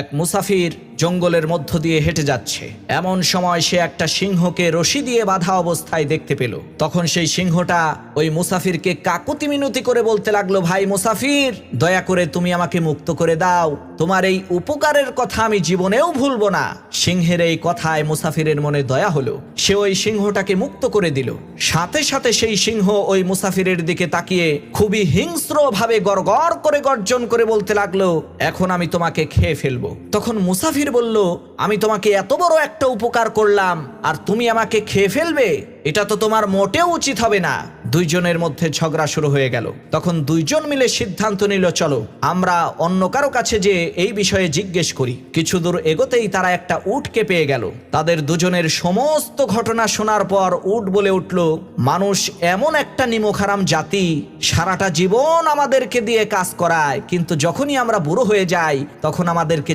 এক মুসাফির জঙ্গলের মধ্য দিয়ে হেঁটে যাচ্ছে। এমন সময় সে একটা সিংহকে রশি দিয়ে বাঁধা অবস্থায় দেখতে পেল। তখন সেই সিংহটা ওই মুসাফিরকে কাকুতি মিনতি করে বলতে লাগলো, ভাই মুসাফির, দয়া করে তুমি আমাকে মুক্ত করে দাও, তোমার এই উপকারের কথা আমি জীবনেও ভুলবো না। সিংহের এই কথায় মুসাফিরের মনে দয়া হলো, সে ওই সিংহটাকে মুক্ত করে দিল। সাথে সাথে সেই সিংহ ওই মুসাফিরের দিকে তাকিয়ে খুবই হিংস্র ভাবে গড়গড় করে গর্জন করে বলতে লাগলো, এখন আমি তোমাকে খেয়ে ফেলবো। তখন মুসাফির বলল, আমি তোমাকে এত বড় একটা উপকার করলাম আর তুমি আমাকে খেয়ে ফেলবে? এটা তো তোমার মোটেও উচিত হবে না। দুইজনের মধ্যে ঝগড়া শুরু হয়ে গেল। তখন দুইজন মিলে সিদ্ধান্ত নিল, চলো আমরা অন্য কারো কাছে যে এই বিষয়ে জিজ্ঞেস করি। কিছু দূর এগোতেই তারা একটা উটকে পেয়ে গেল। তাদের দুজনের সমস্ত ঘটনা শোনার পর উট বলে উঠল, মানুষ এমন একটা নিমকহারাম জাতি, সারাটা জীবন আমাদেরকে দিয়ে কাজ করায়, কিন্তু যখনই আমরা বুড়ো হয়ে যাই তখন আমাদেরকে